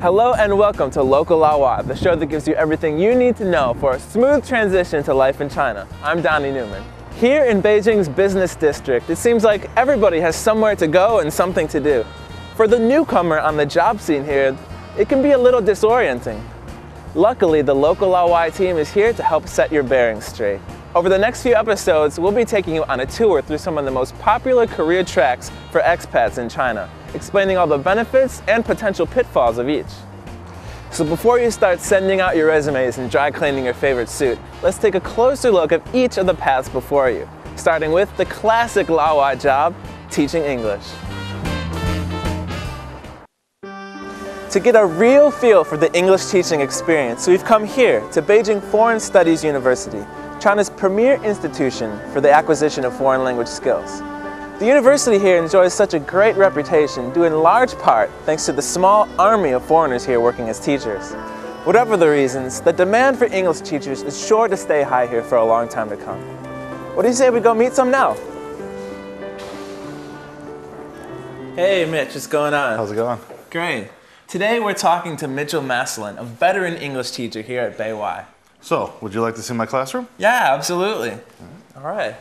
Hello and welcome to Local Laowai, the show that gives you everything you need to know for a smooth transition to life in China. I'm Donny Newman. Here in Beijing's business district, it seems like everybody has somewhere to go and something to do. For the newcomer on the job scene here, it can be a little disorienting. Luckily, the Local Laowai team is here to help set your bearings straight. Over the next few episodes, we'll be taking you on a tour through some of the most popular career tracks for expats in China, explaining all the benefits and potential pitfalls of each. So before you start sending out your resumes and dry cleaning your favorite suit, let's take a closer look at each of the paths before you, starting with the classic Laowai job, teaching English. To get a real feel for the English teaching experience, we've come here to Beijing Foreign Studies University, China's premier institution for the acquisition of foreign language skills. The university here enjoys such a great reputation due in large part thanks to the small army of foreigners here working as teachers. Whatever the reasons, the demand for English teachers is sure to stay high here for a long time to come. What do you say we go meet some now? Hey Mitch, what's going on? How's it going? Great. Today we're talking to Mitchell Masilun, a veteran English teacher here at BY. So, would you like to see my classroom? Yeah, absolutely. All right.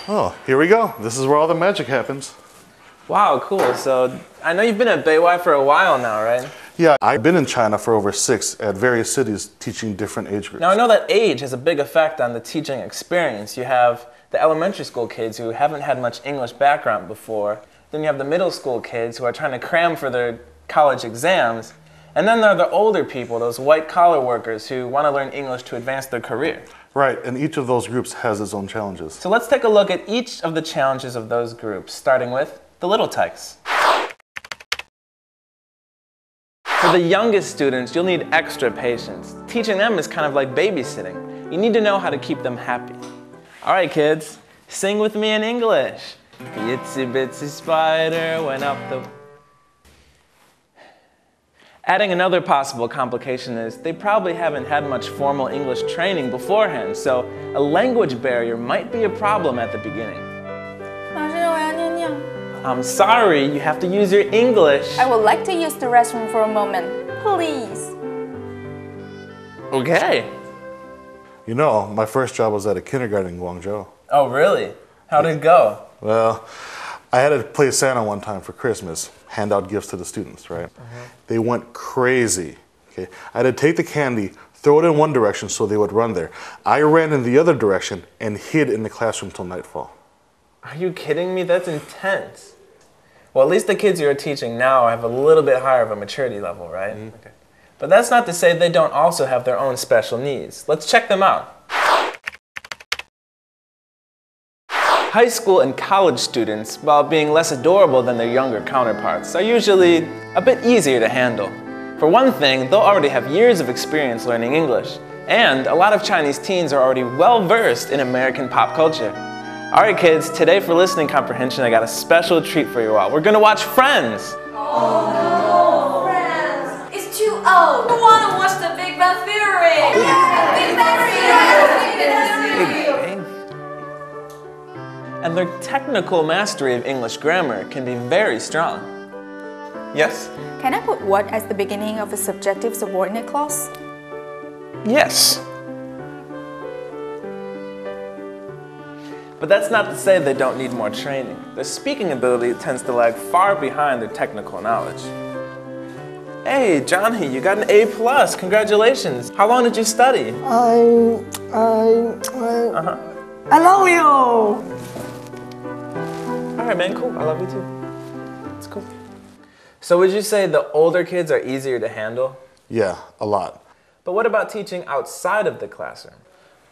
Oh, here we go. This is where all the magic happens. Wow, cool. So, I know you've been at BY for a while now, right? Yeah, I've been in China for over 6 at various cities teaching different age groups. Now, I know that age has a big effect on the teaching experience. You have the elementary school kids who haven't had much English background before. Then you have the middle school kids who are trying to cram for their college exams. And then there are the older people, those white-collar workers who want to learn English to advance their career. Right, and each of those groups has its own challenges. So let's take a look at each of the challenges of those groups, starting with the little tykes. For the youngest students, you'll need extra patience. Teaching them is kind of like babysitting. You need to know how to keep them happy. All right, kids, sing with me in English. Itsy bitsy spider went up the... Adding another possible complication is they probably haven't had much formal English training beforehand, so a language barrier might be a problem at the beginning. I'm sorry, you have to use your English. I would like to use the restroom for a moment, please. Okay. You know, my first job was at a kindergarten in Guangzhou. Oh, really? How did it go? Well, I had to play Santa one time for Christmas, hand out gifts to the students, right? They went crazy. Okay? I had to take the candy, throw it in one direction so they would run there. I ran in the other direction and hid in the classroom till nightfall. Are you kidding me? That's intense. Well, at least the kids you're teaching now have a little bit higher of a maturity level, right? Okay. But that's not to say they don't also have their own special needs. Let's check them out. High school and college students, while being less adorable than their younger counterparts, are usually a bit easier to handle. For one thing, they'll already have years of experience learning English, and a lot of Chinese teens are already well versed in American pop culture. All right, kids, today for listening comprehension, I got a special treat for you all. We're gonna watch Friends. Oh no, Friends! It's too old. I want to watch the Big Bang Theory. Big Bang Theory. And their technical mastery of English grammar can be very strong. Yes? Can I put what as the beginning of a subjective subordinate clause? Yes. But that's not to say they don't need more training. Their speaking ability tends to lag far behind their technical knowledge. Hey, Johnny, you got an A+. Congratulations. How long did you study? I love you! All right, man, cool. I love you too. It's cool. So would you say the older kids are easier to handle? Yeah, a lot. But what about teaching outside of the classroom?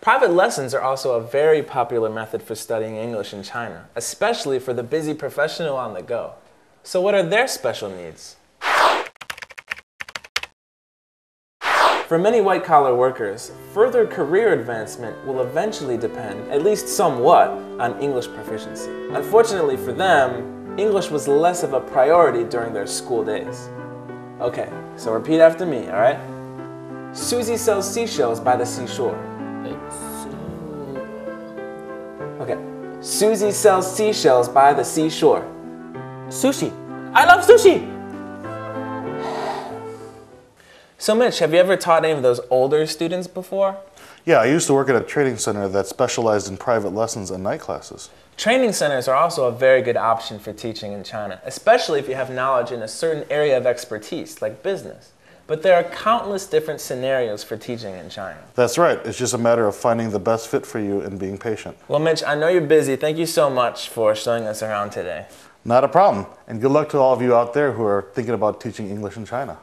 Private lessons are also a very popular method for studying English in China, especially for the busy professional on the go. So what are their special needs? For many white-collar workers, further career advancement will eventually depend, at least somewhat, on English proficiency. Unfortunately for them, English was less of a priority during their school days. Okay, so repeat after me, all right? Susie sells seashells by the seashore. Okay, Susie sells seashells by the seashore. Sushi. I love sushi! So Mitch, have you ever taught any of those older students before? Yeah, I used to work at a training center that specialized in private lessons and night classes. Training centers are also a very good option for teaching in China, especially if you have knowledge in a certain area of expertise, like business. But there are countless different scenarios for teaching in China. That's right. It's just a matter of finding the best fit for you and being patient. Well, Mitch, I know you're busy. Thank you so much for showing us around today. Not a problem. And good luck to all of you out there who are thinking about teaching English in China.